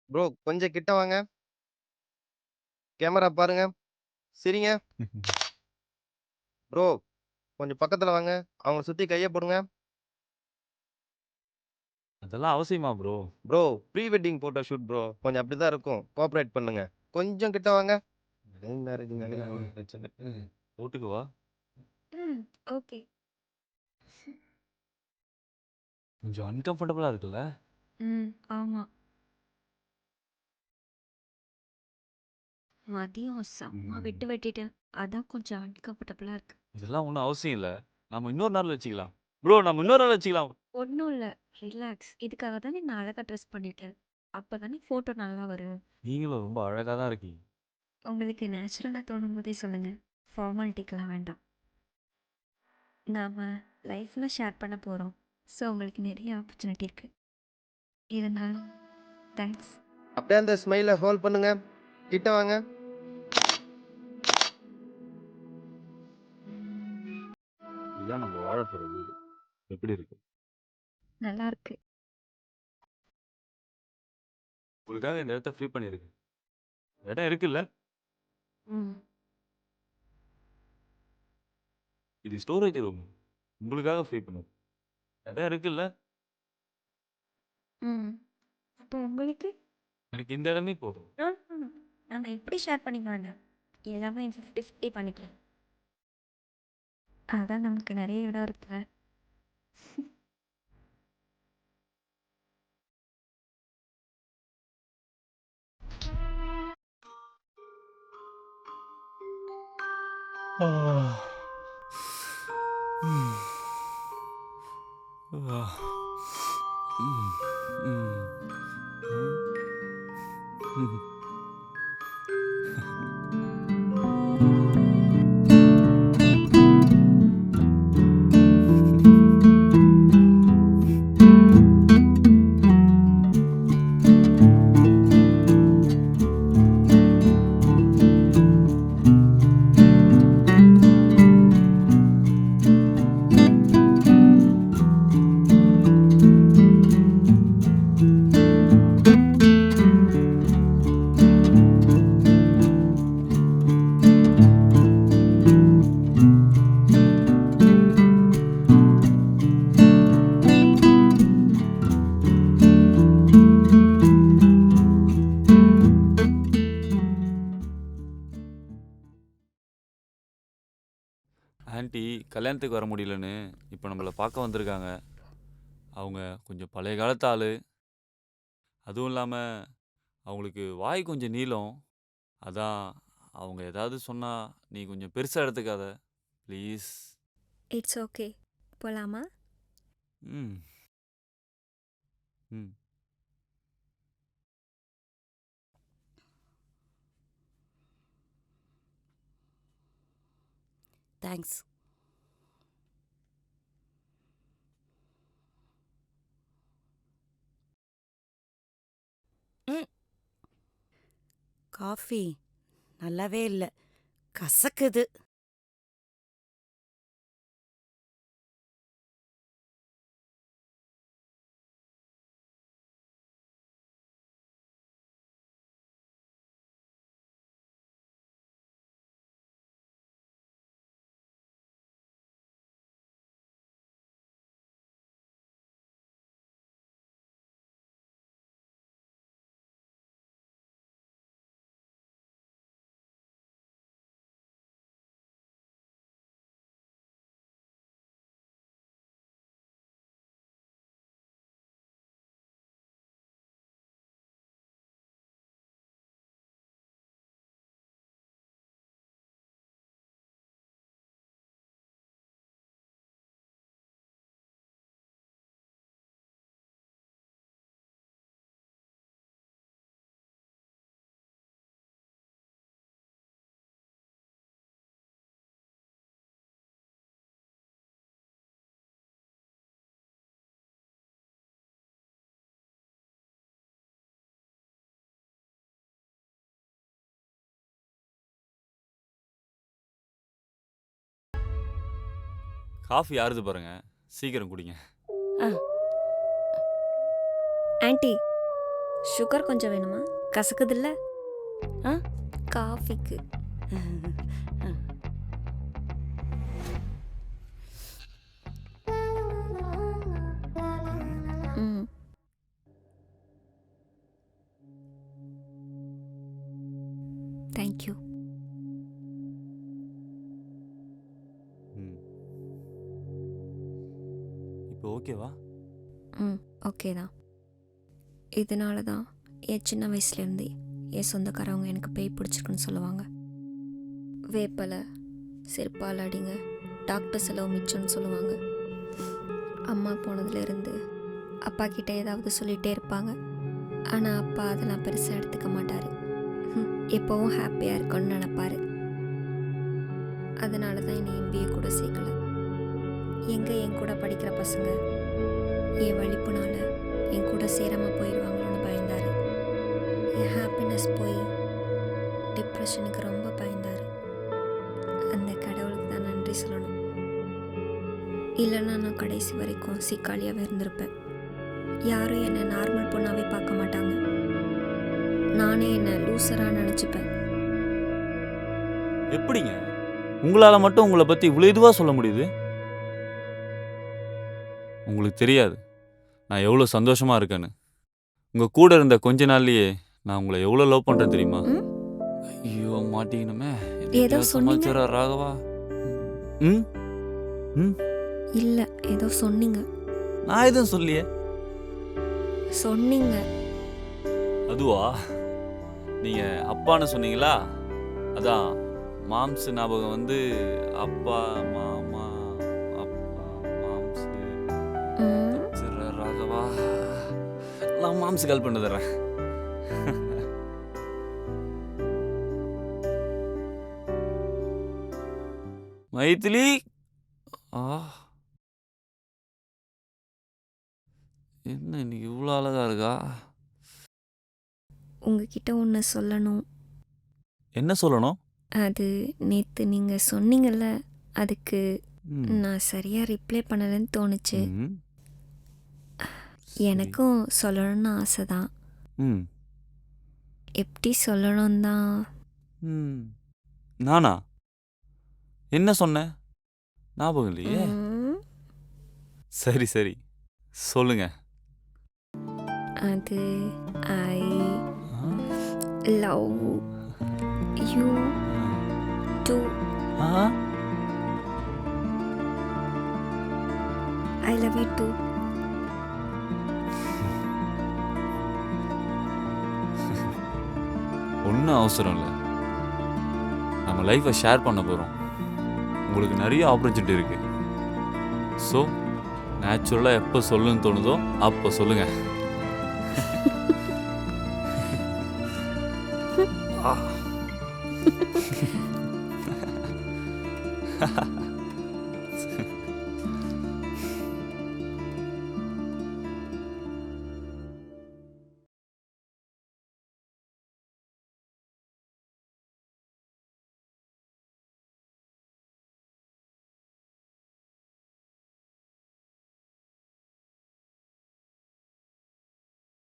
Bro கொஞ்சம் கிட்ட வாங்க. கேமரா பாருங்க. சிரிங்க. ப்ரோ கொஞ்சம் பக்கத்துல வாங்க. அவங்கள சுத்தி கைய போடுங்க. அதெல்லாம் அவசியமா bro? Bro pre wedding photo shoot bro. கொஞ்சம் அப்படிதான் இருக்கும். கோஆப்பரேட் பண்ணுங்க. கொஞ்சம் கிட்ட வாங்க. அரேஞ்ச் மேரேஜ்னாலே ஒரு பிரச்சனை. போட்டுக்கவா? ம். ஓகே. கொஞ்சம் அன்கம்ஃபர்டபுளா இருக்குல்ல? ம். ஆமா. மதியம் செம்ம விட்டு வெட்டிட்டேன். அதான் கொஞ்சம் அன்கம்ஃபர்டபுளா இருக்கு. இதெல்லாம் ஒண்ணும் அவசியம் இல்ல. நாம இன்னொரு நாள் வச்சுக்கலாம். ப்ரோ நம்ம இன்னொரு நாள் வச்சுக்கலாம். ஒண்ணும் இல்ல. ரிலாக்ஸ். இதுக்காக தானே நான் அழகா ட்ரெஸ் பண்ணிட்டேன். அப்பதானே ஃபோட்டோ நல்லா வரும். நீங்களும் ரொம்ப அழகா தான் இருக்கீங்க. உங்களுக்கு நேச்சுரலா தோணும்போதே சொல்லுங்க. ஃபார்மாலிட்டிக்கெல்லாம் வேண்டாம். நாம லைஃப்ல ஷேர் பண்ண போறோம். ஸோ உங்களுக்கு நிறைய ஆப்பர்ச்சுனிட்டி இருக்கு. இருந்தாலும் தேங்க்ஸ். அப்படியே அந்த ஸ்மைல ஹோல்ட் பண்ணுங்க. கிட்ட வாங்க. இதுதான் நம்ம வாழ போற வீடு. எப்படி இருக்கு? நல்லா இருக்கு. உங்களுக்காக இந்த இடத்த ஃப்ரீ பண்ணியிருக்கேன். இடம் இருக்குல்ல? ம். இது ஸ்டோரேஜ் ரூம். உங்களுக்காக ஃப்ரீ பண்ணது. இடம் இருக்குல்ல? ம். அப்போ உங்களுக்கு? எனக்கு இந்த இடமே போதும். நாங்கள் எப்படி ஷேர் பண்ணிக்கலாங்க? எல்லாமே 50-50 பண்ணிக்கலாம். அதான் நமக்கு நிறைய இடம் இருக்குல்ல. ஆன்ட்டி கல்யாணத்துக்கு வர முடியலன்னு இப்போ நம்மளை பார்க்க வந்திருக்காங்க. அவங்க கொஞ்சம் பழைய காலத்து ஆளு. அதுவும் இல்லாமல் அவங்களுக்கு வாய் கொஞ்சம் நீளம். அதான் அவங்க ஏதாவது சொன்னா நீ கொஞ்சம் பெருசாக எடுத்துக்காத ப்ளீஸ். It's okay. போகலாமா? ம் ம் தேங்க்ஸ். ம். காஃபி நல்லாவே இல்லை, கசக்குது. காஃபி யாருது பாருங்க, சீக்கிரம் குடிங்க. ஆண்டி, சுகர் கொஞ்சம் வேணுமா? கசக்குதுல்ல? ஆ? காஃபிக்கு. ம். தேங்க்யூ. ம். இப்போ ஓகேவா? ம். ஓகே தான். இதனால தான் என் சின்ன வயசுலேருந்தே என் சொந்தக்காரவங்க எனக்கு பேய் பிடிச்சிருக்குன்னு சொல்லுவாங்க. வேப்பலை செருப்பால் அடிங்க, டாக்டர் செலவு மிச்சம்னு சொல்லுவாங்க. அம்மா போனதுலேருந்து அப்பா கிட்ட ஏதாவது சொல்லிகிட்டே இருப்பாங்க. ஆனால் அப்பா அதெல்லாம் பெருசாக எடுத்துக்க மாட்டார். எப்போவும் ஹாப்பியாக இருக்கணும்னு நினப்பார். அதனால தான் என்னை எம்பிஏ கூட சேர்க்கல. எங்கே என் கூட படிக்கிற பசங்க என் வலிப்புனால என் கூட சேராமல் போயிடுவாங்களோன்னு பயந்தார். என் ஹாப்பினஸ் போய் டிப்ரெஷனுக்கு ரொம்ப பயந்தார். அந்த கடவுளுக்கு தான் நன்றி சொல்லணும். இல்லைன்னா நான் கடைசி வரைக்கும் சிக்காளியாகவே இருந்திருப்பேன். யாரும் என்னை நார்மல் பொண்ணாகவே பார்க்க மாட்டாங்க. நானே என்னை லூசராக நினச்சிப்பேன். எப்படிங்க உங்களால மட்டும் உங்களை பத்தி இவ்வளவு இதுவா சொல்ல முடியுது? உங்களுக்கு தெரியாது நான் எவ்வளவு சந்தோஷமா இருக்கேன்னு. உங்க கூட இருந்த கொஞ்ச நாள்லயே நான் உங்களை எவ்வளவு லவ் பண்றேன் தெரியுமா? ம்? ஐயோ மாட்டீங்கணுமே. ஏதோ சொன்னீங்க. சமாச்சார ராகவா. ம் ம் இல்லை, ஏதோ சொன்னீங்க. நான் எதுவும் சொல்லியே. சொன்னீங்க. அதுவா நீங்க அப்பான்னு சொன்னீங்களா? அதான் மாம்ஸ் ஞாபகம் வந்து அப்பா மாமா அப்பா மாம்ஸ் ம். சரி ராகவா. நான் மாம்ஸ் கால் பண்ணி தர்றேன். மைதிலி. ஆ என்ன இன்னைக்கு இவ்வளோ அழகா இருக்கா? உங்ககிட்ட ஒன்று சொல்லணும். என்ன சொல்லணும்? அது நேற்று நீங்கள் சொன்னீங்கல்ல, அதுக்கு ம். நான் சரியாக ரிப்ளை பண்ணலைன்னு தோணுச்சு. ம். சரி. எனக்கும் சொல்லணும்னு ஆசை தான். ம். எப்படி சொல்லணும் தான். ம். நானா என்ன சொன்னேன் ஞாபகம் இல்லையே. ம், சரி சரி சொல்லுங்க. அது ஐ ஆ? Love you too. ஆ? I love you too. ஒன்றும் அவசரம் இல்லை. நம்ம லைஃப்பை ஷேர் பண்ண போகிறோம். உங்களுக்கு நிறைய ஆப்பர்ச்சுனிட்டி இருக்கு. ஸோ நேச்சுரலாக எப்போ சொல்லுன்னு தோணுதோ அப்போ சொல்லுங்க. ஆ.